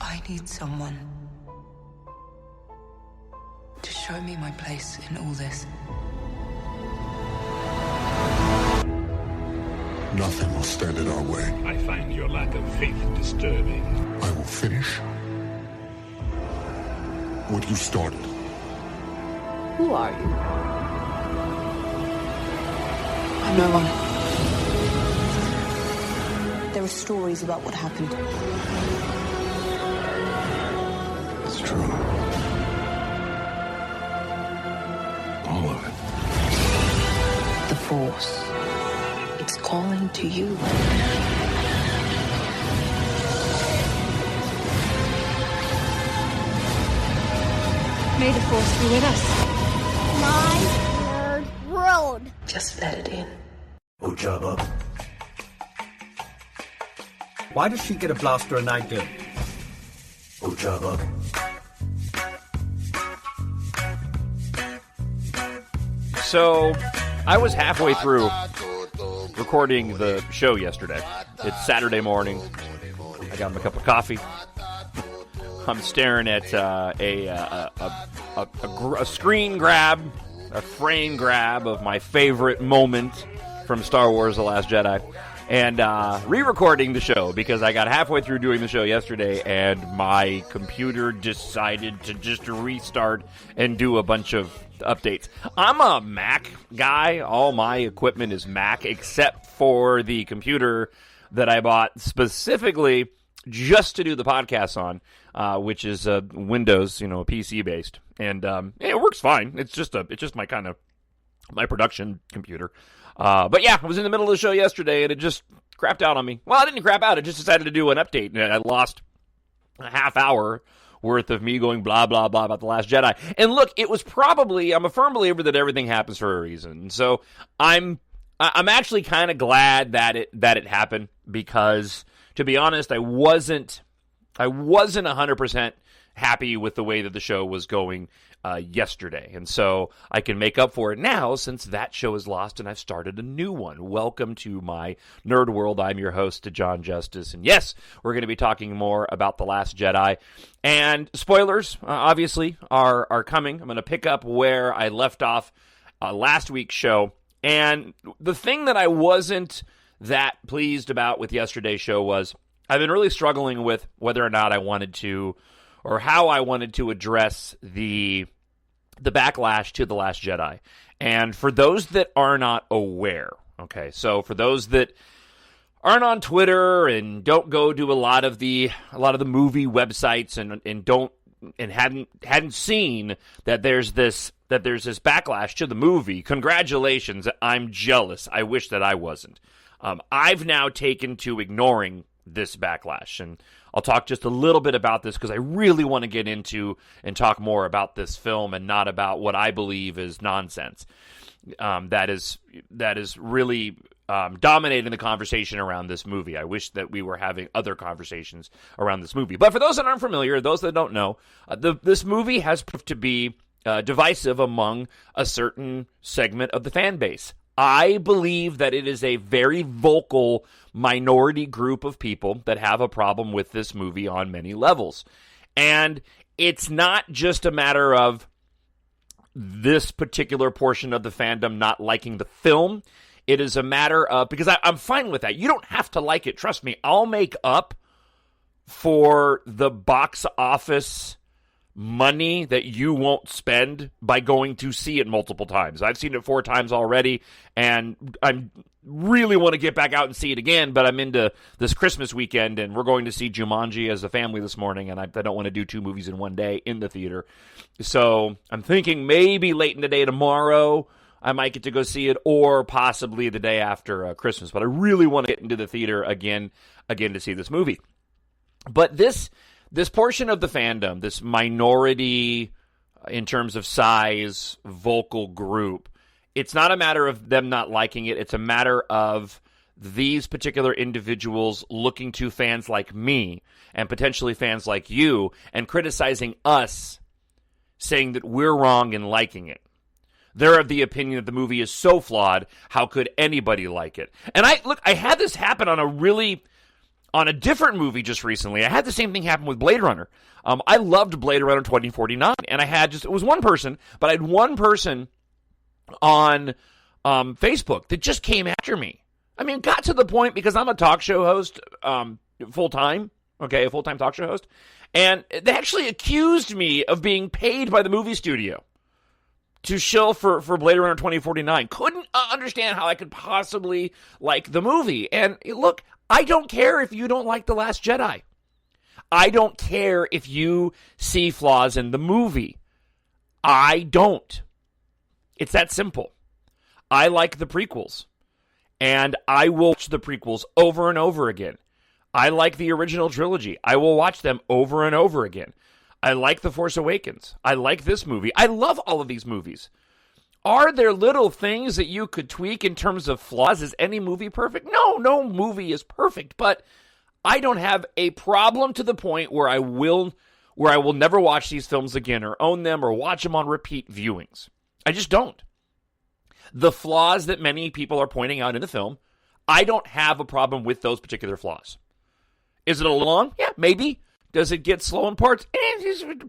I need someone to show me my place in all this. Nothing will stand in our way. I find your lack of faith disturbing. I will finish what you started. Who are you? I'm no one. There are stories about what happened. It's true. All of it. The Force. It's calling to you. May the Force be with us. My nerd world. Just let it in. Ojaba. Why does she get a blaster and I don't? Ojaba. So, I was halfway through recording the show yesterday. It's Saturday morning. I got my cup of coffee. I'm staring at a screen grab, a frame grab of my favorite moment from Star Wars: The Last Jedi, and re-recording the show because I got halfway through doing the show yesterday and my computer decided to just restart and do a bunch of updates. I'm a Mac guy. All my equipment is Mac except for the computer that I bought specifically just to do the podcast on, which is Windows, a PC based, and it works fine. It's just my production computer. But yeah, I was in the middle of the show yesterday and it just crapped out on me. Well, it didn't crap out. It just decided to do an update, and I lost a half hour worth of me going blah, blah, blah about The Last Jedi. And look, it was probably, I'm a firm believer that everything happens for a reason. So I'm actually kind of glad that it happened because, to be honest, I wasn't 100% happy with the way that the show was going yesterday. And so I can make up for it now since that show is lost and I've started a new one. Welcome to my nerd world. I'm your host, Jon Justice. And yes, we're going to be talking more about The Last Jedi. And spoilers, obviously, are coming. I'm going to pick up where I left off last week's show. And the thing that I wasn't that pleased about with yesterday's show was I've been really struggling with whether or not I wanted to, or how I wanted to address the backlash to The Last Jedi. And for those that are not aware, okay, so for those that aren't on Twitter and don't go to a lot of the movie websites and hadn't seen that there's this backlash to the movie, congratulations. I'm jealous. I wish that I wasn't. I've now taken to ignoring this backlash, and I'll talk just a little bit about this because I really want to get into and talk more about this film and not about what I believe is nonsense. That is really dominating the conversation around this movie. I wish that we were having other conversations around this movie. But for those that aren't familiar, those that don't know, this movie has proved to be divisive among a certain segment of the fan base. I believe that it is a very vocal minority group of people that have a problem with this movie on many levels. And it's not just a matter of this particular portion of the fandom not liking the film. It is a matter of, because I'm fine with that. You don't have to like it. Trust me, I'll make up for the box office money that you won't spend by going to see it multiple times. I've seen it 4 times already, and I really want to get back out and see it again, but I'm into this Christmas weekend, and we're going to see Jumanji as a family this morning, and I don't want to do 2 movies in one day in the theater. So I'm thinking maybe late in the day tomorrow, I might get to go see it, or possibly the day after Christmas, but I really want to get into the theater again to see this movie. But this portion of the fandom, this minority in terms of size, vocal group, it's not a matter of them not liking it. It's a matter of these particular individuals looking to fans like me and potentially fans like you and criticizing us, saying that we're wrong in liking it. They're of the opinion that the movie is so flawed, how could anybody like it? And I had this happen on on a different movie just recently. I had the same thing happen with Blade Runner. I loved Blade Runner 2049, and I had it was one person, but I had one person on Facebook that just came after me. I mean, it got to the point, because I'm a talk show host full-time, okay, a full-time talk show host, and they actually accused me of being paid by the movie studio to shill for Blade Runner 2049. Couldn't understand how I could possibly like the movie. And look, I don't care if you don't like The Last Jedi. I don't care if you see flaws in the movie. I don't. It's that simple. I like the prequels, and I will watch the prequels over and over again. I like the original trilogy. I will watch them over and over again. I like The Force Awakens. I like this movie. I love all of these movies. Are there little things that you could tweak in terms of flaws? Is any movie perfect? No movie is perfect, but I don't have a problem to the point where I will never watch these films again, or own them, or watch them on repeat viewings. I just don't. The flaws that many people are pointing out in the film, I don't have a problem with those particular flaws. Is it a little long? Yeah, maybe. Does it get slow in parts?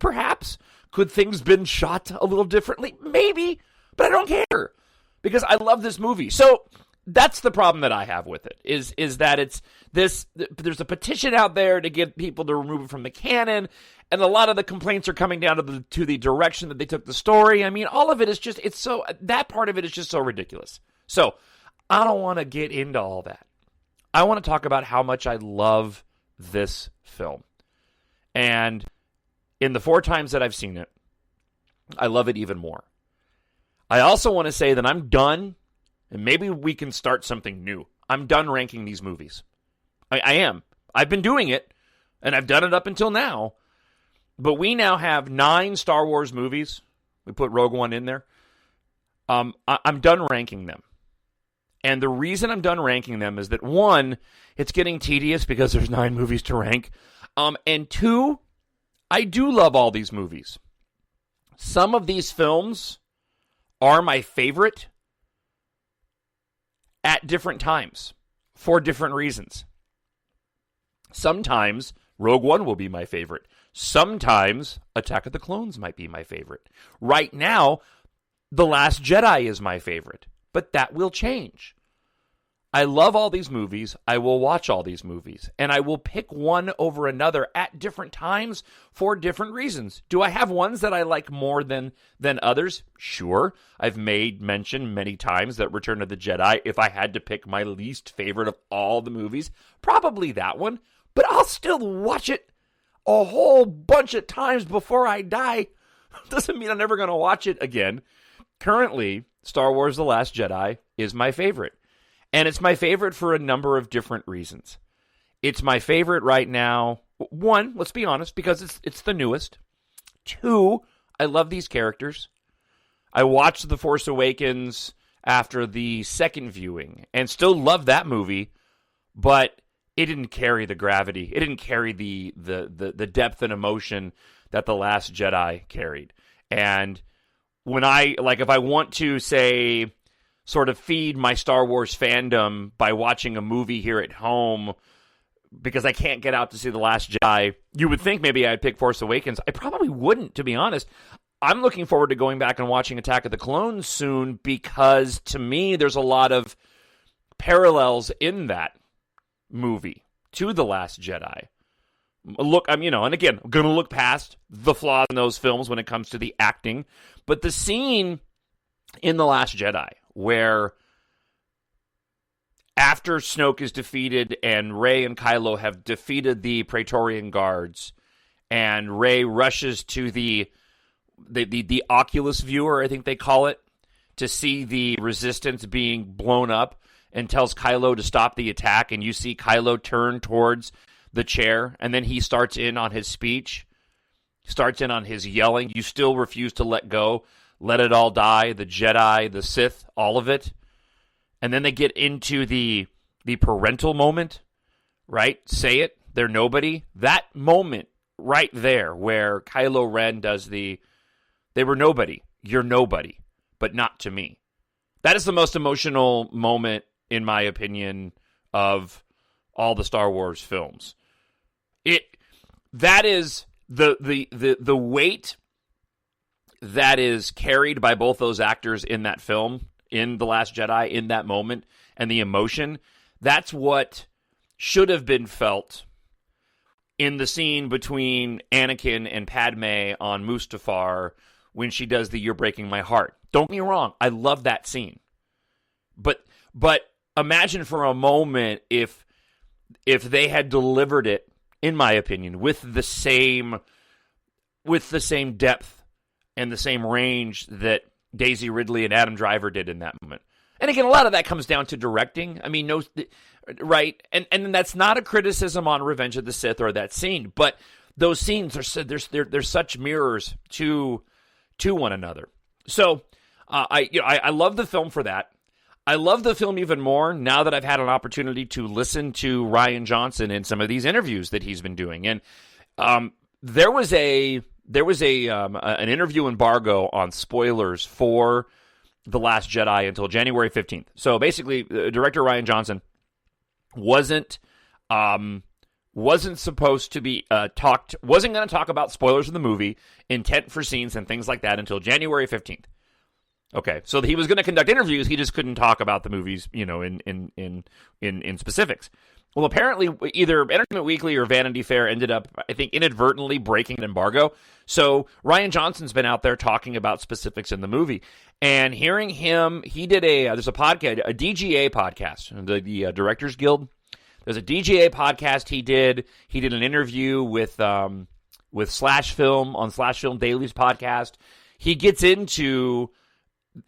Perhaps. Could things been shot a little differently? Maybe. But I don't care, because I love this movie. So that's the problem that I have with it, is that it's this. There's a petition out there to get people to remove it from the canon, and a lot of the complaints are coming down to the direction that they took the story. I mean, all of it is just, that part of it is just so ridiculous. So I don't want to get into all that. I want to talk about how much I love this film. And in the 4 times that I've seen it, I love it even more. I also want to say that I'm done, and maybe we can start something new. I'm done ranking these movies. I am. I've been doing it, and I've done it up until now. But we now have 9 Star Wars movies. We put Rogue One in there. I'm done ranking them. And the reason I'm done ranking them is that, 1, it's getting tedious because there's 9 movies to rank. And 2, I do love all these movies. Some of these films are my favorite at different times for different reasons. Sometimes Rogue One will be my favorite. Sometimes Attack of the Clones might be my favorite. Right now, The Last Jedi is my favorite, but that will change. I love all these movies. I will watch all these movies, and I will pick one over another at different times for different reasons. Do I have ones that I like more than others? Sure. I've made mention many times that Return of the Jedi, if I had to pick my least favorite of all the movies, probably that one, but I'll still watch it a whole bunch of times before I die. Doesn't mean I'm never going to watch it again. Currently, Star Wars The Last Jedi is my favorite. And it's my favorite for a number of different reasons. It's my favorite right now. 1, let's be honest, because it's the newest. 2, I love these characters. I watched The Force Awakens after the second viewing and still love that movie, but it didn't carry the gravity. It didn't carry the depth and emotion that The Last Jedi carried. And when if I want to say, sort of feed my Star Wars fandom by watching a movie here at home because I can't get out to see The Last Jedi, you would think maybe I'd pick Force Awakens. I probably wouldn't, to be honest. I'm looking forward to going back and watching Attack of the Clones soon, because to me there's a lot of parallels in that movie to The Last Jedi. And again, I'm going to look past the flaws in those films when it comes to the acting, but the scene in The Last Jedi where after Snoke is defeated and Rey and Kylo have defeated the Praetorian guards, and Rey rushes to the Oculus viewer, I think they call it, to see the resistance being blown up, and tells Kylo to stop the attack, and you see Kylo turn towards the chair, and then he starts in on his speech, starts in on his yelling. You still refuse to let go. Let it all die, the Jedi, the Sith, all of it. And then they get into the parental moment, right? Say it, they're nobody. That moment right there where Kylo Ren does they were nobody, you're nobody, but not to me. That is the most emotional moment, in my opinion, of all the Star Wars films. That is the weight that is carried by both those actors in that film, in The Last Jedi, in that moment, and the emotion. That's what should have been felt in the scene between Anakin and Padme on Mustafar when she does the "You're Breaking My Heart." Don't get me wrong, I love that scene. But imagine for a moment if they had delivered it, in my opinion, with the same depth and the same range that Daisy Ridley and Adam Driver did in that moment. And again, a lot of that comes down to directing. I mean, right? And that's not a criticism on Revenge of the Sith or that scene, but those scenes they're such mirrors to one another. So I love the film for that. I love the film even more now that I've had an opportunity to listen to Rian Johnson in some of these interviews that he's been doing. And there was an interview embargo on spoilers for The Last Jedi until January 15th. So basically, director Rian Johnson wasn't supposed to be wasn't going to talk about spoilers of the movie, intent for scenes, and things like that until January 15th. Okay, so he was going to conduct interviews. He just couldn't talk about the movies, in specifics. Well, apparently, either Entertainment Weekly or Vanity Fair ended up, I think, inadvertently breaking an embargo. So Rian Johnson's been out there talking about specifics in the movie, and hearing him, he did there's a podcast, a DGA podcast, the Directors Guild. There's a DGA podcast he did. He did an interview with Slash Film on Slash Film Daily's podcast. He gets into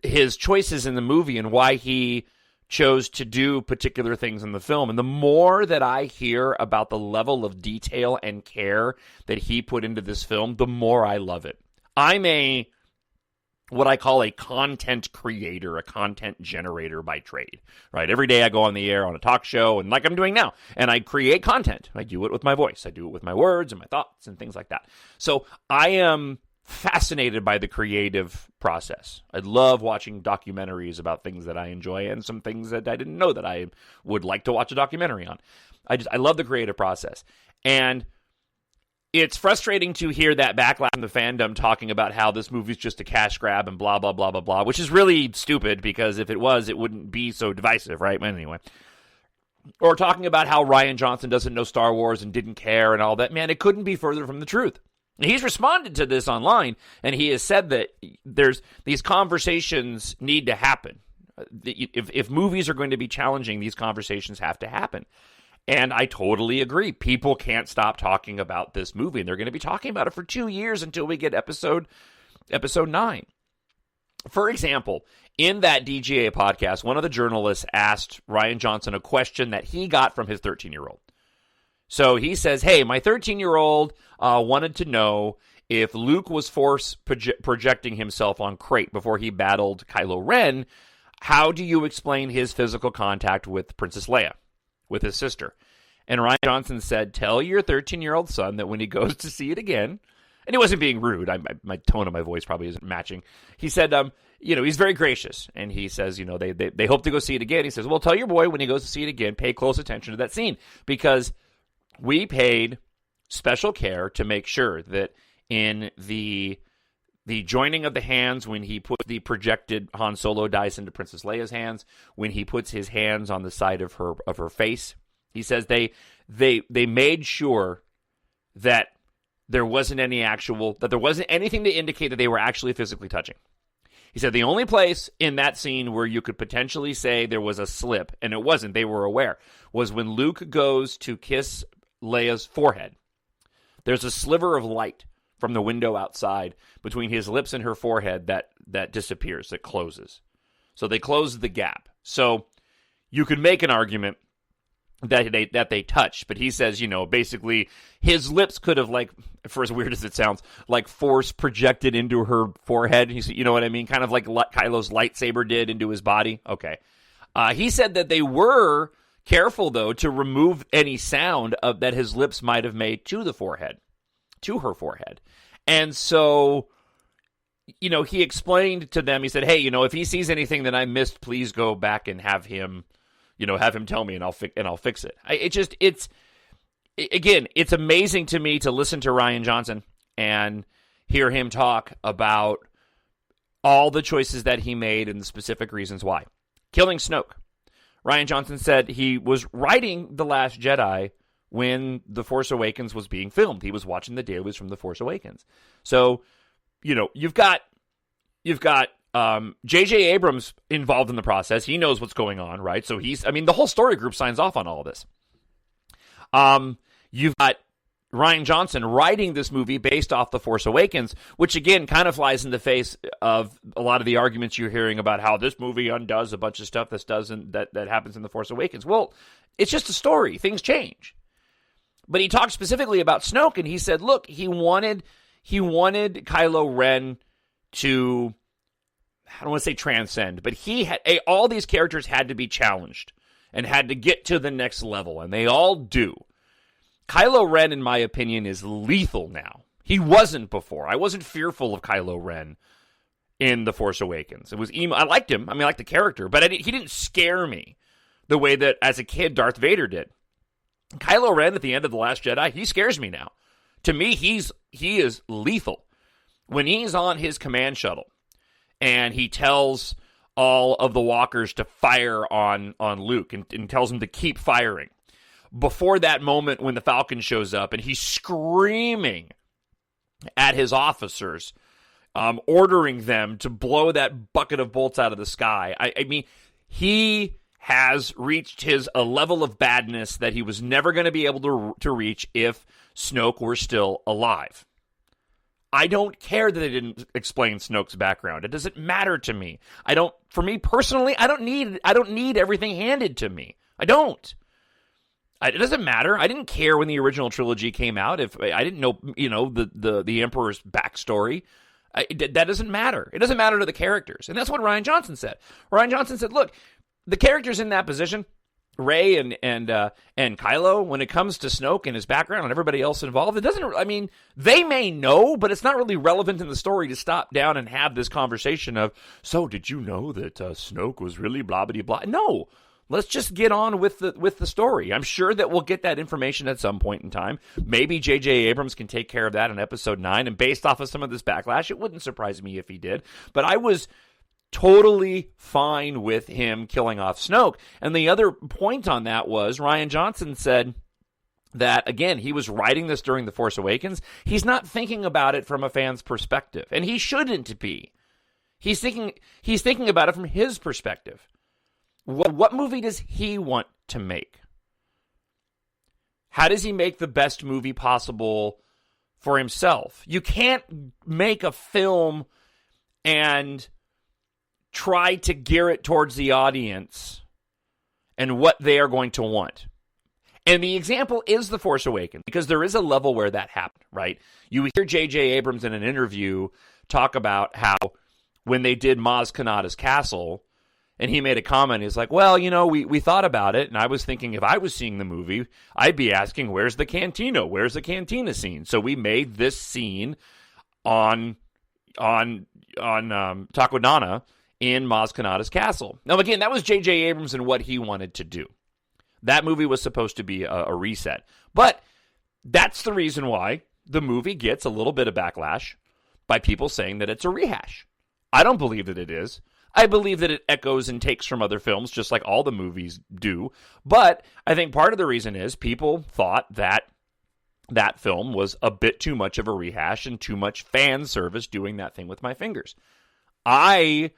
his choices in the movie and why he chose to do particular things in the film. And the more that I hear about the level of detail and care that he put into this film, the more I love it. I'm what I call a content creator, a content generator by trade, right? Every day I go on the air on a talk show, and like I'm doing now, and I create content. I do it with my voice. I do it with my words and my thoughts and things like that. So I am fascinated by the creative process. I love watching documentaries about things that I enjoy and some things that I didn't know that I would like to watch a documentary on. I love the creative process. And it's frustrating to hear that backlash from the fandom talking about how this movie's just a cash grab and blah, blah, blah, blah, blah, which is really stupid because if it was, it wouldn't be so divisive, right? But anyway. Or talking about how Rian Johnson doesn't know Star Wars and didn't care and all that. Man, it couldn't be further from the truth. He's responded to this online, and he has said that these conversations need to happen. If movies are going to be challenging, these conversations have to happen. And I totally agree. People can't stop talking about this movie, and they're going to be talking about it for 2 years until we get episode 9. For example, in that DGA podcast, one of the journalists asked Rian Johnson a question that he got from his 13-year-old. So he says, hey, my 13-year-old wanted to know if Luke was force projecting himself on Crate before he battled Kylo Ren, how do you explain his physical contact with Princess Leia, with his sister? And Rian Johnson said, tell your 13-year-old son that when he goes to see it again, and he wasn't being rude, my tone of my voice probably isn't matching. He said, he's very gracious, and he says, they hope to go see it again. He says, well, tell your boy when he goes to see it again, pay close attention to that scene, because we paid special care to make sure that in the joining of the hands when he put the projected Han Solo dice into Princess Leia's hands, when he puts his hands on the side of her face, he says they made sure that there wasn't anything to indicate that they were actually physically touching. He said the only place in that scene where you could potentially say there was a slip, and it wasn't, they were aware, was when Luke goes to kiss Leia's forehead. There's a sliver of light from the window outside between his lips and her forehead that disappears, that closes. So they closed the gap. So you could make an argument that they touched, but he says, basically his lips could have, like, for as weird as it sounds, like force projected into her forehead. You know what I mean? Kind of like Kylo's lightsaber did into his body. Okay. He said that they were careful, though, to remove any sound that his lips might have made to her forehead. And so, he explained to them, he said, hey, if he sees anything that I missed, please go back and have him, have him tell me and I'll fix it. It's amazing to me to listen to Rian Johnson and hear him talk about all the choices that he made and the specific reasons why. Killing Snoke. Rian Johnson said he was writing The Last Jedi when The Force Awakens was being filmed. He was watching the dailies from The Force Awakens. So, you've got J.J. Abrams involved in the process. He knows what's going on, right? So the whole story group signs off on all of this. You've got Rian Johnson writing this movie based off The Force Awakens, which again kind of flies in the face of a lot of the arguments you're hearing about how this movie undoes a bunch of stuff that happens in The Force Awakens. Well, it's just a story. Things change. But he talked specifically about Snoke, and he said, look, he wanted Kylo Ren to, I don't want to say transcend, but all these characters had to be challenged and had to get to the next level, and they all do. Kylo Ren, in my opinion, is lethal now. He wasn't before. I wasn't fearful of Kylo Ren in The Force Awakens. I liked him. I liked the character, but he didn't scare me the way that, as a kid, Darth Vader did. Kylo Ren, at the end of The Last Jedi, he scares me now. To me, he is lethal. When he's on his command shuttle and he tells all of the walkers to fire on Luke and tells him to keep firing, before that moment when the Falcon shows up and he's screaming at his officers, ordering them to blow that bucket of bolts out of the sky. He has reached a level of badness that he was never going to be able to reach if Snoke were still alive. I don't care that they didn't explain Snoke's background. It doesn't matter to me. For me personally, I don't need everything handed to me. I don't. It doesn't matter. I didn't care when the original trilogy came out if I didn't know, the Emperor's backstory. That doesn't matter. It doesn't matter to the characters. And that's what Rian Johnson said. Rian Johnson said, look, the characters in that position, Rey and Kylo, when it comes to Snoke and his background and everybody else involved, it doesn't, they may know, but it's not really relevant in the story to stop down and have this conversation of, so did you know that Snoke was really blah, blah, blah? No. Let's just get on with the story. I'm sure that we'll get that information at some point in time. Maybe J.J. Abrams can take care of that in Episode 9, and based off of some of this backlash, it wouldn't surprise me if he did. But I was totally fine with him killing off Snoke. And the other point on that was Rian Johnson said that, again, he was writing this during The Force Awakens. He's not thinking about it from a fan's perspective, and he shouldn't be. He's thinking about it from his perspective. What movie does he want to make? How does he make the best movie possible for himself? You can't make a film and try to gear it towards the audience and what they are going to want. And the example is The Force Awakens, because there is a level where that happened, right? You hear J.J. Abrams in an interview talk about how when they did Maz Kanata's castle, and he made a comment, he's like, well, we thought about it, and I was thinking if I was seeing the movie, I'd be asking, where's the cantina? Where's the cantina scene? So we made this scene on Takodana in Maz Kanata's castle. Now, again, that was J.J. Abrams and what he wanted to do. That movie was supposed to be a reset. But that's the reason why the movie gets a little bit of backlash by people saying that it's a rehash. I don't believe that it is. I believe that it echoes and takes from other films, just like all the movies do. But I think part of the reason is people thought that that film was a bit too much of a rehash and too much fan service doing that thing with my fingers. I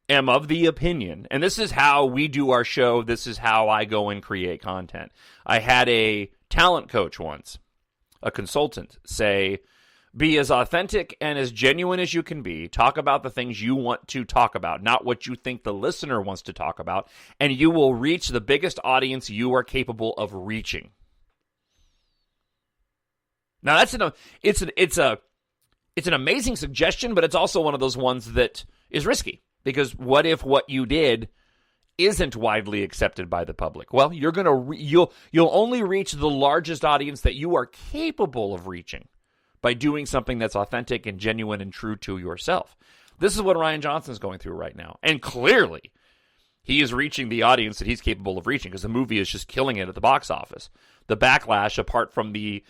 am of the opinion, and this is how we do our show, this is how I go and create content. I had a talent coach once, a consultant, say, be as authentic and as genuine as you can be. Talk about the things you want to talk about, not what you think the listener wants to talk about, and you will reach the biggest audience you are capable of reaching. Now, it's an amazing suggestion, but it's also one of those ones that is risky, because what if what you did isn't widely accepted by the public? Well, you'll only reach the largest audience that you are capable of reaching by doing something that's authentic and genuine and true to yourself. This is what Rian Johnson's going through right now. And clearly, he is reaching the audience that he's capable of reaching because the movie is just killing it at the box office. The backlash, apart from the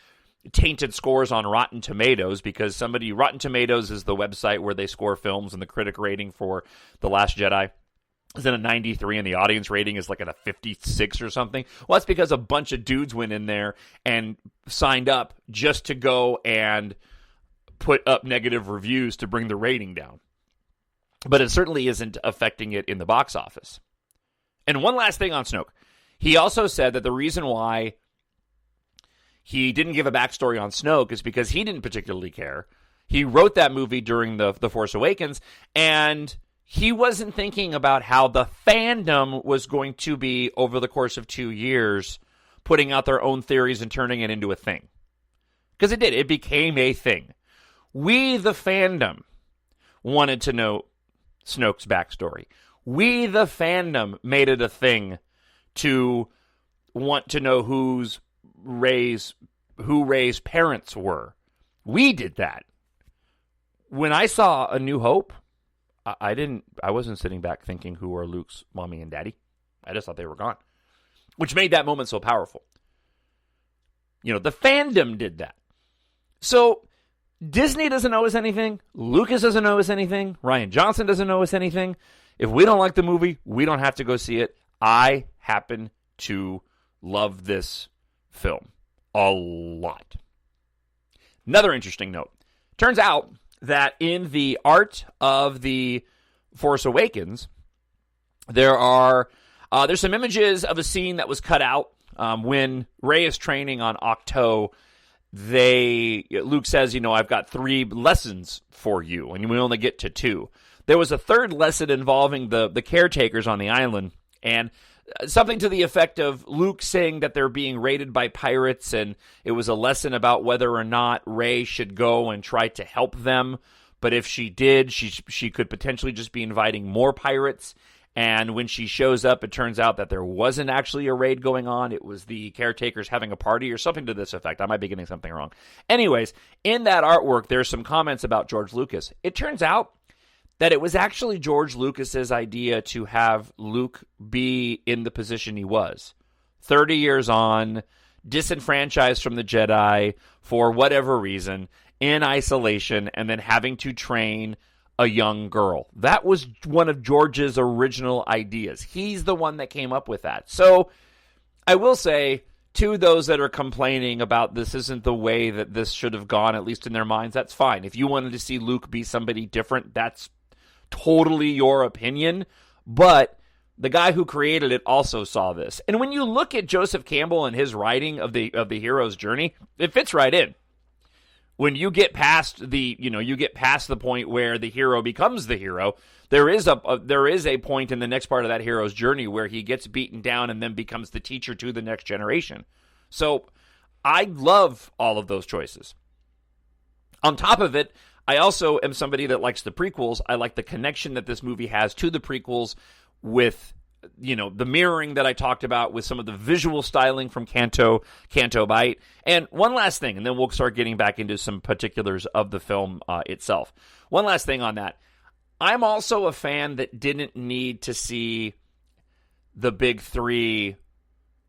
tainted scores on Rotten Tomatoes, because Rotten Tomatoes is the website where they score films, and the critic rating for The Last Jedi is in a 93, and the audience rating is like at a 56 or something. Well, that's because a bunch of dudes went in there and signed up just to go and put up negative reviews to bring the rating down. But it certainly isn't affecting it in the box office. And one last thing on Snoke. He also said that the reason why he didn't give a backstory on Snoke is because he didn't particularly care. He wrote that movie during the Force Awakens, and he wasn't thinking about how the fandom was going to be, over the course of 2 years, putting out their own theories and turning it into a thing. Because it did. It became a thing. We, the fandom, wanted to know Snoke's backstory. We, the fandom, made it a thing to want to know who Rey's parents were. We did that. When I saw A New Hope, I wasn't sitting back thinking who are Luke's mommy and daddy. I just thought they were gone. Which made that moment so powerful. You know, the fandom did that. So Disney doesn't owe us anything. Lucas doesn't owe us anything. Rian Johnson doesn't owe us anything. If we don't like the movie, we don't have to go see it. I happen to love this film a lot. Another interesting note. Turns out that in the art of The Force Awakens, there's some images of a scene that was cut out when Rey is training on Ahch-To. Luke says, I've got 3 lessons for you, and we only get to 2. There was a third lesson involving the caretakers on the island, and something to the effect of Luke saying that they're being raided by pirates, and it was a lesson about whether or not Rey should go and try to help them. But if she did, she could potentially just be inviting more pirates. And when she shows up, it turns out that there wasn't actually a raid going on. It was the caretakers having a party or something to this effect. I might be getting something wrong. Anyways, in that artwork, there's some comments about George Lucas. It turns out that it was actually George Lucas's idea to have Luke be in the position he was. 30 years on, disenfranchised from the Jedi for whatever reason, in isolation, and then having to train a young girl. That was one of George's original ideas. He's the one that came up with that. So I will say, to those that are complaining about this isn't the way that this should have gone, at least in their minds, that's fine. If you wanted to see Luke be somebody different, that's totally your opinion. But the guy who created it also saw this. And when you look at Joseph Campbell and his writing of the hero's journey, it fits right in. When you get past the point where the hero becomes the hero, there is a point in the next part of that hero's journey where he gets beaten down and then becomes the teacher to the next generation. So I love all of those choices. On top of it, I also am somebody that likes the prequels. I like the connection that this movie has to the prequels with, the mirroring that I talked about with some of the visual styling from Canto Bight. And one last thing, and then we'll start getting back into some particulars of the film itself. One last thing on that. I'm also a fan that didn't need to see the big 3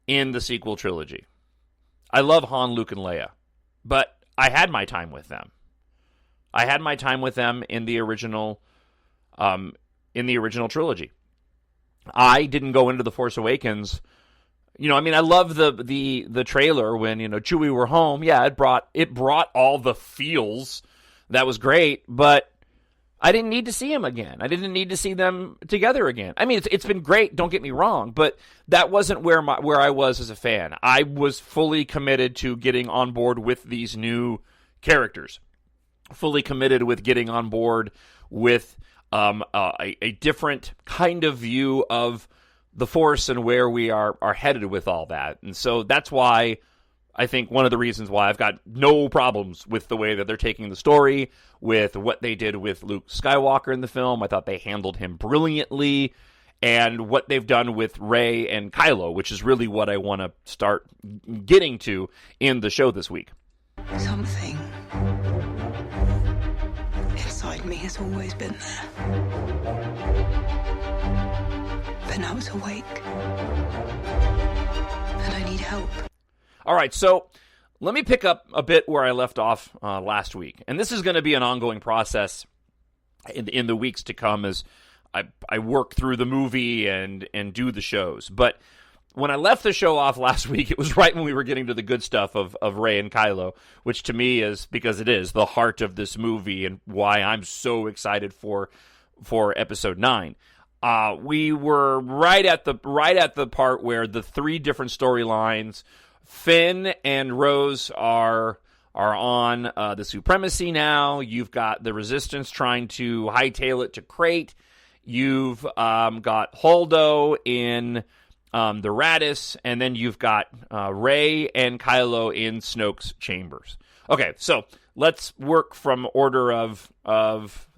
in the sequel trilogy. I love Han, Luke, and Leia, but I had my time with them. I had my time with them in the original trilogy. I didn't go into The Force Awakens. I love the trailer when, Chewie were home. Yeah, it brought all the feels. That was great, but I didn't need to see him again. I didn't need to see them together again. I mean, it's been great, don't get me wrong, but that wasn't where I was as a fan. I was fully committed to getting on board with these new characters. Fully committed with getting on board with a different kind of view of the Force and where we are headed with all that. And so that's why I think one of the reasons why I've got no problems with the way that they're taking the story, with what they did with Luke Skywalker in the film. I thought they handled him brilliantly, and what they've done with Rey and Kylo, which is really what I want to start getting to in the show this week. Something inside me has always been there. then I was awake. And I need help. All right, so let me pick up a bit where I left off last week. And this is going to be an ongoing process in the weeks to come as I work through the movie and do the shows. But when I left the show off last week, it was right when we were getting to the good stuff of Rey and Kylo, which to me is, because it is, the heart of this movie and why I'm so excited for Episode 9. We were right at the part where the three different storylines, Finn and Rose are on the Supremacy now. You've got the Resistance trying to hightail it to Crate. You've got Holdo in the Radis, and then you've got Rey and Kylo in Snoke's chambers. Okay, so let's work from order of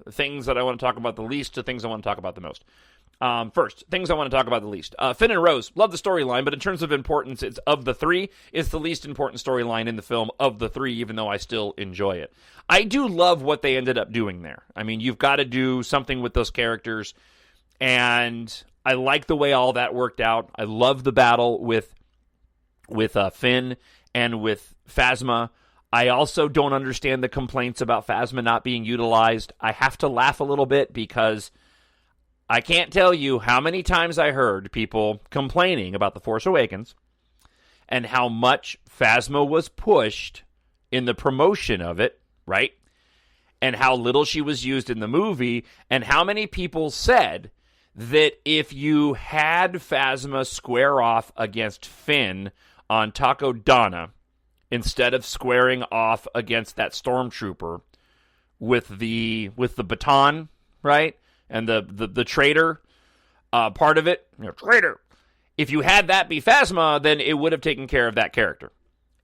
things that I want to talk about the least to things I want to talk about the most. First, things I want to talk about the least. Finn and Rose, love the storyline, but in terms of importance, it's of the three, it's the least important storyline in the film of the three, even though I still enjoy it. I do love what they ended up doing there. I mean, you've got to do something with those characters, and I like the way all that worked out. I love the battle with Finn and with Phasma. I also don't understand the complaints about Phasma not being utilized. I have to laugh a little bit because I can't tell you how many times I heard people complaining about The Force Awakens and how much Phasma was pushed in the promotion of it, right? And how little she was used in the movie, and how many people said that if you had Phasma square off against Finn on Takodana instead of squaring off against that stormtrooper with the baton, right? And the traitor part of it, traitor. If you had that be Phasma, then it would have taken care of that character.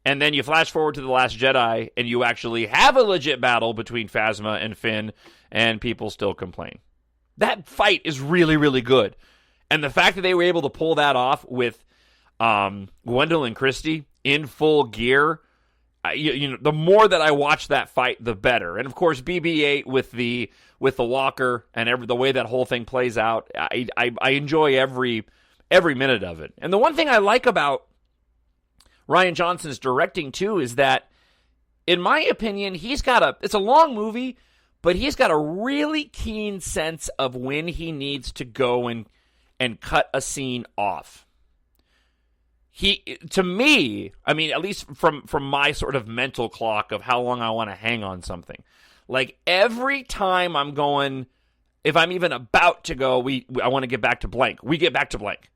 And then you flash forward to The Last Jedi, and you actually have a legit battle between Phasma and Finn, and people still complain. That fight is really, really good. And the fact that they were able to pull that off with Gwendolyn Christie in full gear, the more that I watch that fight, the better. And of course, BB-8 with the walker and the way that whole thing plays out, I enjoy every minute of it. And the one thing I like about Rian Johnson's directing too is that, in my opinion, it's a long movie, but he's got a really keen sense of when he needs to go and cut a scene off. To me, I mean, at least from my sort of mental clock of how long I want to hang on something, like every time I'm going, if I'm even about to go, I want to get back to blank. We get back to blank.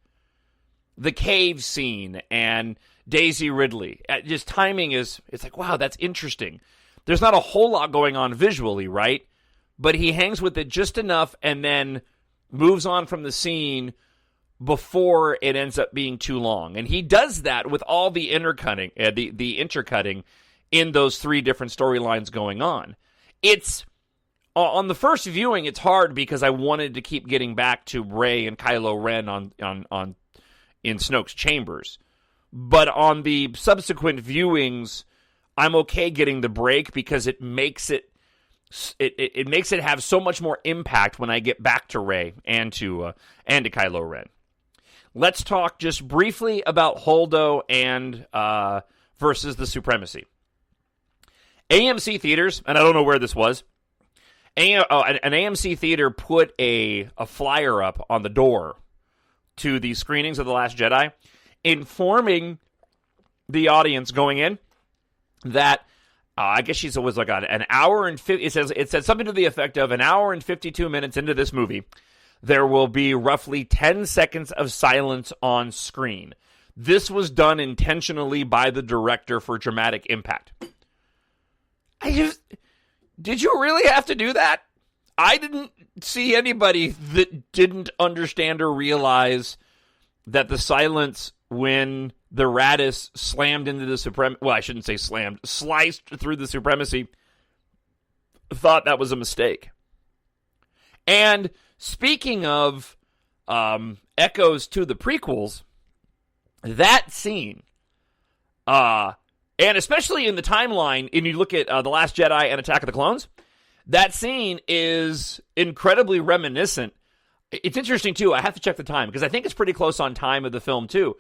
The cave scene and Daisy Ridley, just timing it's like, wow, that's interesting. There's not a whole lot going on visually, right? But he hangs with it just enough and then moves on from the scene before it ends up being too long. And he does that with all the intercutting, the intercutting in those three different storylines going on. It's on the first viewing, it's hard because I wanted to keep getting back to Rey and Kylo Ren on in Snoke's chambers. But on the subsequent viewings, I'm okay getting the break because it makes it have so much more impact when I get back to Rey and to Kylo Ren. Let's talk just briefly about Holdo and versus the Supremacy. AMC theaters, and I don't know where this was. An AMC theater put a flyer up on the door to the screenings of The Last Jedi, informing the audience going in that I guess she was like an hour and 50. It said something to the effect of an hour and 52 minutes into this movie, there will be roughly 10 seconds of silence on screen. This was done intentionally by the director for dramatic impact. Did you really have to do that? I didn't see anybody that didn't understand or realize that the silence when the Radis slammed into the Supremacy, well, I shouldn't say slammed, sliced through the Supremacy, thought that was a mistake. And speaking of echoes to the prequels, that scene, and especially in the timeline, and you look at The Last Jedi and Attack of the Clones, that scene is incredibly reminiscent It's interesting, too. I have to check the time, because I think it's pretty close on time of the film, too.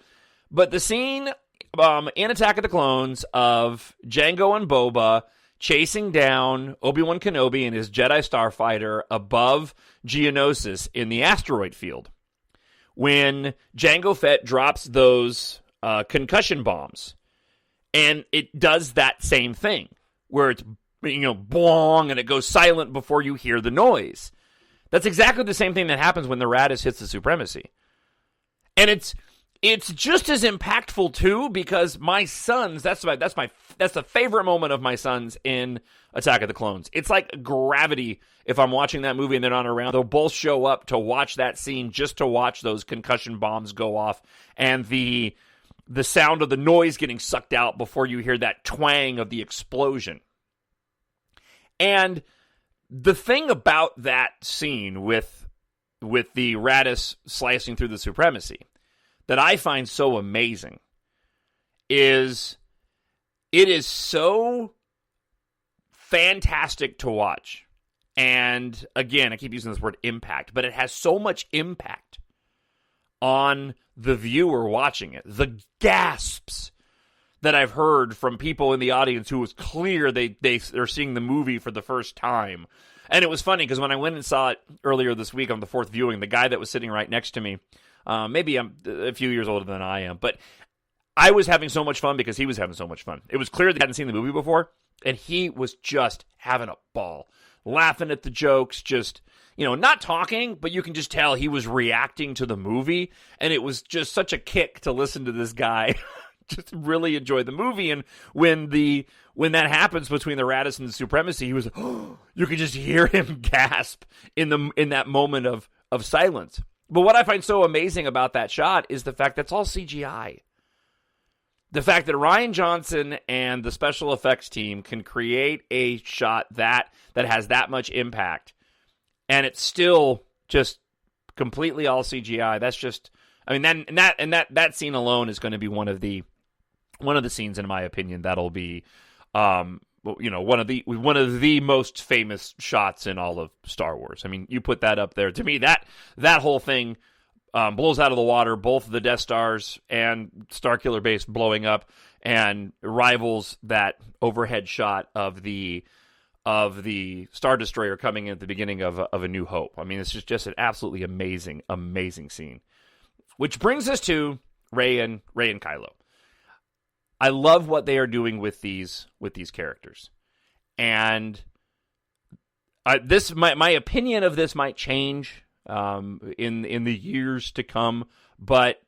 But the scene in Attack of the Clones of Jango and Boba chasing down Obi-Wan Kenobi and his Jedi Starfighter above Geonosis in the asteroid field, when Jango Fett drops those concussion bombs, and it does that same thing, where it's, blong, and it goes silent before you hear the noise. That's exactly the same thing that happens when the Raddus hits the Supremacy. And it's just as impactful too, because my sons, that's the favorite moment of my sons in Attack of the Clones. It's like gravity. If I'm watching that movie and they're not around, they'll both show up to watch that scene, just to watch those concussion bombs go off and the sound of the noise getting sucked out before you hear that twang of the explosion. And the thing about that scene with the Raddus slicing through the Supremacy that I find so amazing is it is so fantastic to watch. And again, I keep using this word impact, but it has so much impact on the viewer watching it. The gasps that I've heard from people in the audience who was clear they're seeing the movie for the first time. And it was funny because when I went and saw it earlier this week on the fourth viewing, the guy that was sitting right next to me, maybe I'm a few years older than I am, but I was having so much fun because he was having so much fun. It was clear that he hadn't seen the movie before, and he was just having a ball, laughing at the jokes, just, not talking, but you can just tell he was reacting to the movie, and it was just such a kick to listen to this guy just really enjoy the movie. And when that happens between the Raddus and the Supremacy, he was, you could just hear him gasp in that moment of silence. But what I find so amazing about that shot is the fact that's all CGI. The fact that Rian Johnson and the special effects team can create a shot that has that much impact, and it's still just completely all CGI. That's just, that scene alone is going to be one of the scenes, in my opinion, that'll be one of the most famous shots in all of Star Wars. I mean, you put that up there. To me, that whole thing blows out of the water, both the Death Stars and Starkiller Base blowing up, and rivals that overhead shot of the Star Destroyer coming in at the beginning of A New Hope. I mean, it's just an absolutely amazing, amazing scene. Which brings us to Rey and Kylo. I love what they are doing with these characters, and my opinion of this might change in the years to come. But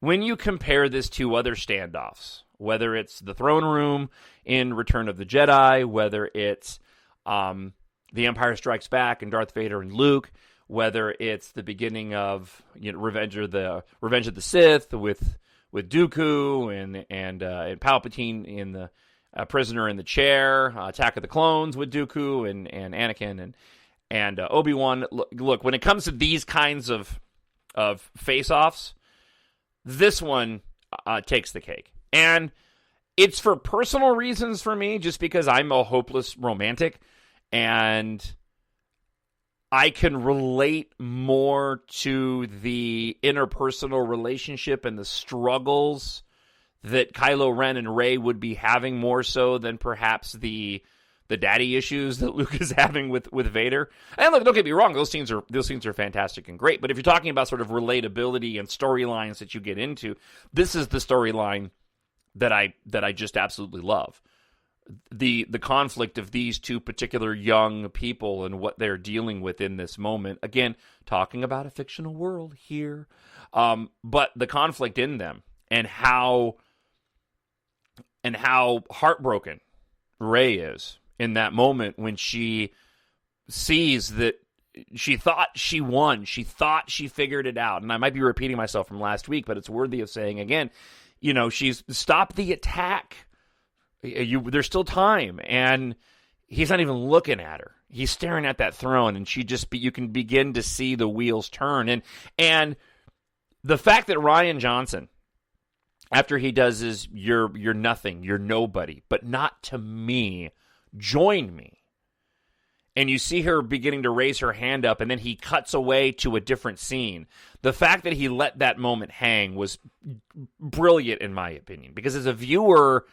when you compare this to other standoffs, whether it's the throne room in Return of the Jedi, whether it's The Empire Strikes Back and Darth Vader and Luke, whether it's the beginning of Revenge of the Sith with Dooku and Palpatine in the Prisoner in the Chair, Attack of the Clones with Dooku and Anakin and Obi-Wan. Look, when it comes to these kinds of face-offs, this one takes the cake. And it's for personal reasons for me, just because I'm a hopeless romantic, and I can relate more to the interpersonal relationship and the struggles that Kylo Ren and Rey would be having, more so than perhaps the daddy issues that Luke is having with Vader. And look, don't get me wrong, those scenes are fantastic and great. But if you're talking about sort of relatability and storylines that you get into, this is the storyline that I just absolutely love. The conflict of these two particular young people and what they're dealing with in this moment. Again, talking about a fictional world here, but the conflict in them and how heartbroken Rey is in that moment when she sees that she thought she won, she thought she figured it out. And I might be repeating myself from last week, but it's worthy of saying again. She's stopped the attack. There's still time, and he's not even looking at her. He's staring at that throne, and you can begin to see the wheels turn. And the fact that Rian Johnson, after he does his you're nothing, you're nobody, but not to me, join me. and you see her beginning to raise her hand up, and then he cuts away to a different scene. The fact that he let that moment hang was brilliant, in my opinion, because as a viewer,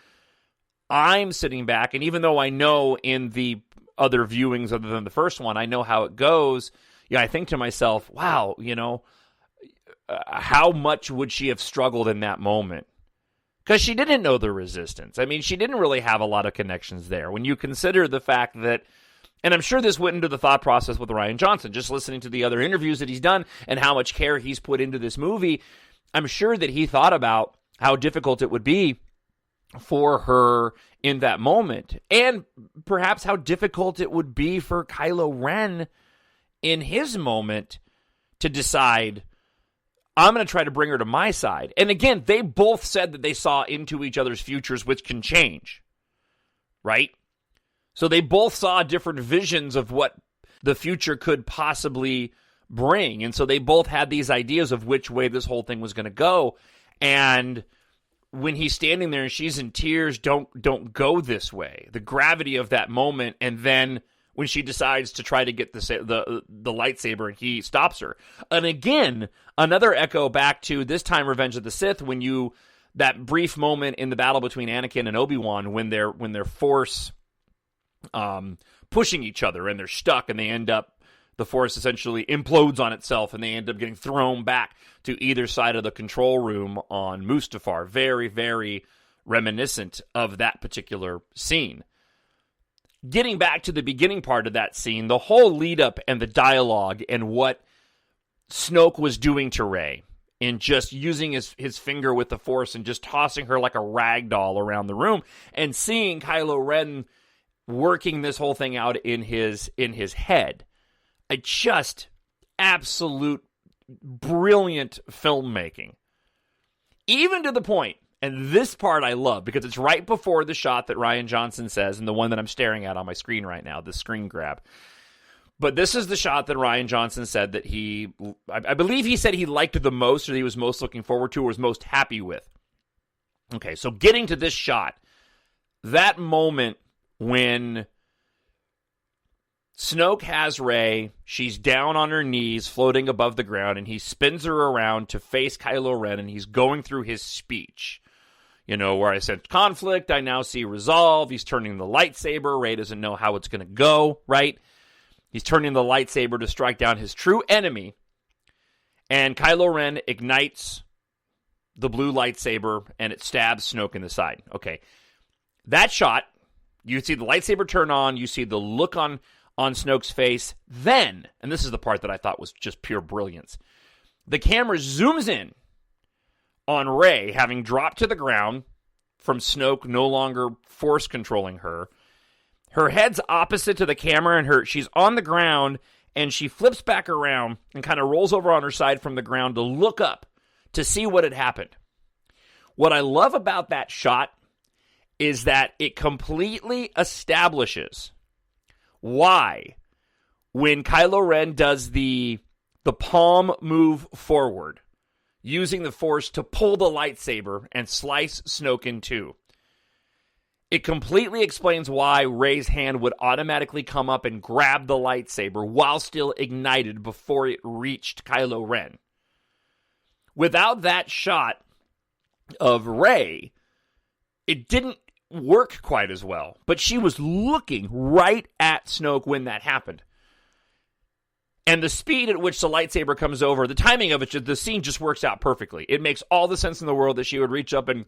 I'm sitting back, and even though I know in the other viewings other than the first one, I know how it goes, I think to myself, wow, how much would she have struggled in that moment? Because she didn't know the resistance. I mean, she didn't really have a lot of connections there. When you consider the fact that, and I'm sure this went into the thought process with Rian Johnson, just listening to the other interviews that he's done and how much care he's put into this movie, I'm sure that he thought about how difficult it would be for her in that moment, and perhaps how difficult it would be for Kylo Ren in his moment to decide, I'm going to try to bring her to my side. And again, they both said that they saw into each other's futures, which can change, right? So they both saw different visions of what the future could possibly bring. And so they both had these ideas of which way this whole thing was going to go. And when he's standing there and she's in tears, don't go this way. The gravity of that moment, and then when she decides to try to get the lightsaber and he stops her. And again, another echo back to this time Revenge of the Sith, when that brief moment in the battle between Anakin and Obi-Wan when they're force pushing each other and they're stuck and they end up, the Force essentially implodes on itself and they end up getting thrown back to either side of the control room on Mustafar. Very, very reminiscent of that particular scene. Getting back to the beginning part of that scene, the whole lead up and the dialogue and what Snoke was doing to Rey in just using his finger with the Force and just tossing her like a rag doll around the room, and seeing Kylo Ren working this whole thing out in his head. Just absolute brilliant filmmaking. Even to the point, and this part I love because it's right before the shot that Rian Johnson says, and the one that I'm staring at on my screen right now, the screen grab. But this is the shot that Rian Johnson said that I believe he said he liked the most, or that he was most looking forward to, or was most happy with. Okay, so getting to this shot, that moment when Snoke has Rey, she's down on her knees, floating above the ground, and he spins her around to face Kylo Ren, and he's going through his speech. Where I said conflict, I now see resolve. He's turning the lightsaber. Rey doesn't know how it's going to go, right? He's turning the lightsaber to strike down his true enemy, and Kylo Ren ignites the blue lightsaber, and it stabs Snoke in the side. Okay, that shot, you see the lightsaber turn on, you see the look on Snoke's face, then, and this is the part that I thought was just pure brilliance, the camera zooms in on Rey having dropped to the ground from Snoke no longer force controlling her. Her head's opposite to the camera, and she's on the ground, and she flips back around and kind of rolls over on her side from the ground to look up to see what had happened. What I love about that shot is that it completely establishes why, when Kylo Ren does the palm move forward, using the Force to pull the lightsaber and slice Snoke in two, it completely explains why Rey's hand would automatically come up and grab the lightsaber while still ignited before it reached Kylo Ren. Without that shot of Rey, it didn't work quite as well, but she was looking right at Snoke when that happened. And the speed at which the lightsaber comes over, the timing of it, the scene just works out perfectly. It makes all the sense in the world that she would reach up and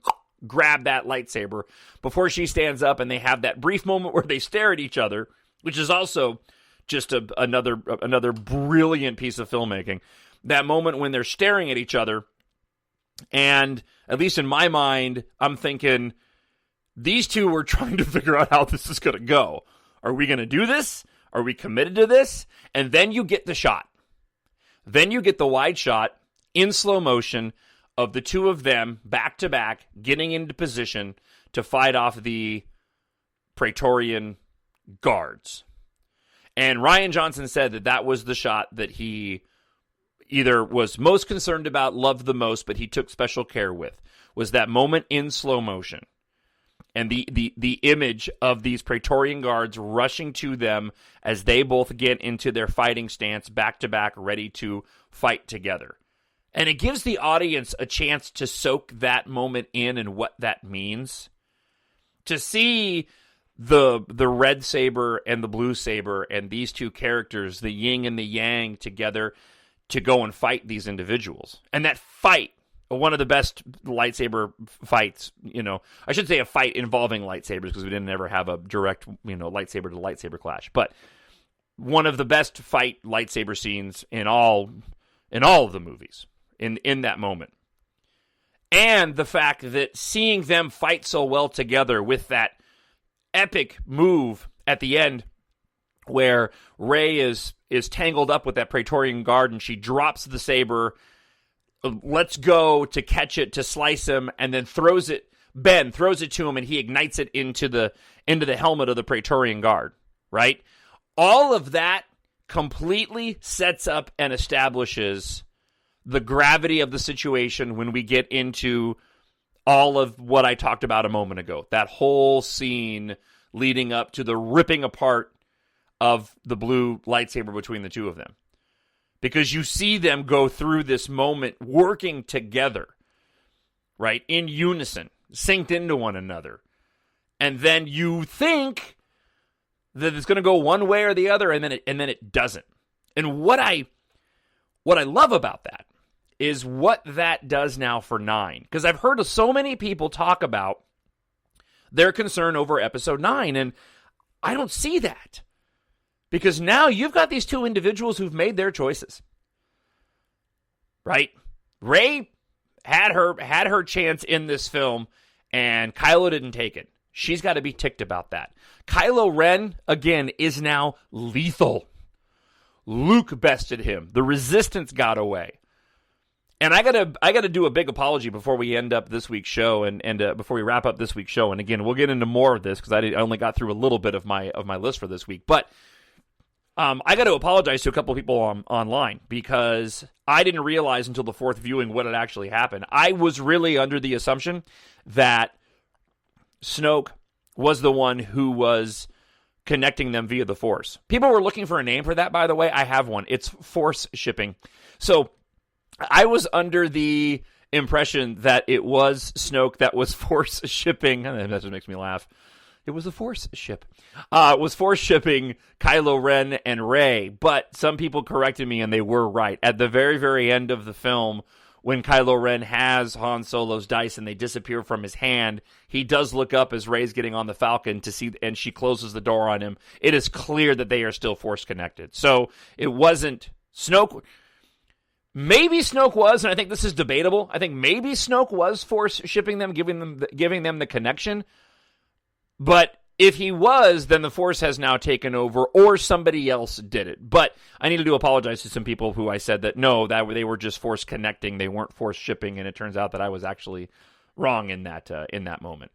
grab that lightsaber before she stands up, and they have that brief moment where they stare at each other, which is also just another brilliant piece of filmmaking. That moment when they're staring at each other, and at least in my mind, I'm thinking, these two were trying to figure out how this is going to go. Are we going to do this? Are we committed to this? And then you get the shot. Then you get the wide shot in slow motion of the two of them back to back, getting into position to fight off the Praetorian guards. And Rian Johnson said that was the shot that he either was most concerned about, loved the most, but he took special care with, was that moment in slow motion. and the image of these Praetorian guards rushing to them as they both get into their fighting stance back to back, ready to fight together. And it gives the audience a chance to soak that moment in and what that means. To see the red saber and the blue saber and these two characters, the yin and the yang, together to go and fight these individuals. And that fight, one of the best lightsaber fights, I should say a fight involving lightsabers, because we didn't ever have a direct, lightsaber to lightsaber clash. But one of the best fight lightsaber scenes in all of the movies in that moment. And the fact that seeing them fight so well together with that epic move at the end where Rey is tangled up with that Praetorian guard and she drops the saber, lets go to catch it, to slice him, and then Ben throws it to him, and he ignites it into the helmet of the Praetorian guard, right? All of that completely sets up and establishes the gravity of the situation when we get into all of what I talked about a moment ago. That whole scene leading up to the ripping apart of the blue lightsaber between the two of them. Because you see them go through this moment working together, right? In unison, synced into one another. And then you think that it's going to go one way or the other, and then it doesn't. And what I love about that is what that does now for 9. Because I've heard of so many people talk about their concern over episode 9, and I don't see that. Because now you've got these two individuals who've made their choices. Right? Rey had her chance in this film, and Kylo didn't take it. She's got to be ticked about that. Kylo Ren, again, is now lethal. Luke bested him. The Resistance got away. And I gotta do a big apology before we end up this week's show, and before we wrap up this week's show. And again, we'll get into more of this because I only got through a little bit of my list for this week. But I got to apologize to a couple of people online because I didn't realize until the fourth viewing what had actually happened. I was really under the assumption that Snoke was the one who was connecting them via the Force. People were looking for a name for that, by the way. I have one. It's Force shipping. So I was under the impression that it was Snoke that was Force shipping. That's what makes me laugh. It was a Force ship. It was Force shipping Kylo Ren and Rey, but some people corrected me and they were right. At the very, very end of the film, when Kylo Ren has Han Solo's dice and they disappear from his hand, he does look up as Rey's getting on the Falcon to see, and she closes the door on him. It is clear that they are still Force connected. So it wasn't Snoke. Maybe Snoke was, and I think this is debatable. I think maybe Snoke was Force shipping them, giving them the connection. But if he was, then the Force has now taken over, or somebody else did it. But I need to apologize to some people who I said that no, that they were just Force connecting, they weren't Force shipping, and it turns out that I was actually wrong in that moment.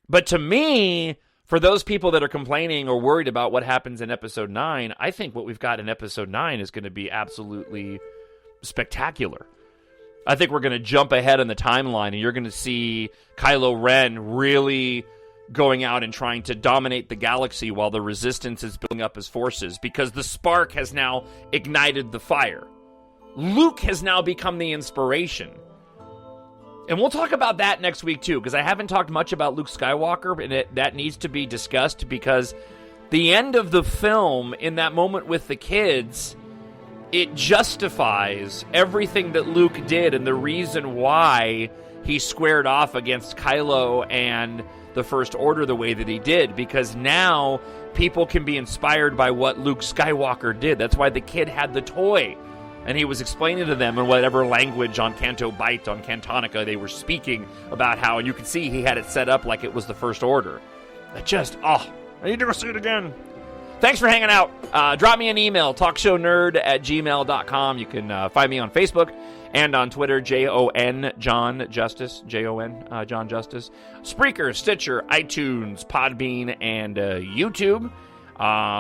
But to me, for those people that are complaining or worried about what happens in Episode 9, I think what we've got in Episode 9 is going to be absolutely spectacular. I think we're going to jump ahead in the timeline, and you're going to see Kylo Ren really going out and trying to dominate the galaxy while the Resistance is building up his forces, because the spark has now ignited the fire. Luke has now become the inspiration. And we'll talk about that next week too, because I haven't talked much about Luke Skywalker, and that needs to be discussed, because the end of the film, in that moment with the kids, it justifies everything that Luke did and the reason why he squared off against Kylo and the First Order the way that he did, because now people can be inspired by what Luke Skywalker did. That's why the kid had the toy, and he was explaining to them in whatever language on Canto Bight, on Cantonica, they were speaking about how, and you could see he had it set up like it was the First Order. I need to go see it again. Thanks for hanging out. Drop me an email, talkshownerd@gmail.com. You can find me on Facebook and on Twitter, Jon Jon Justice, Jon Jon Justice. Spreaker, Stitcher, iTunes, Podbean, and YouTube.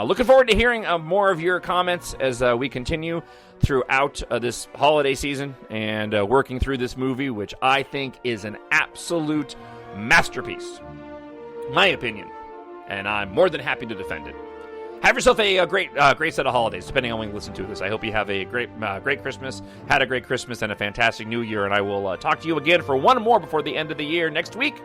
Looking forward to hearing more of your comments as we continue throughout this holiday season and working through this movie, which I think is an absolute masterpiece. my opinion, and I'm more than happy to defend it. Have yourself a great set of holidays, depending on when you listen to this. I hope you have a great Christmas, had a great Christmas, and a fantastic New Year, and I will talk to you again for one more before the end of the year next week.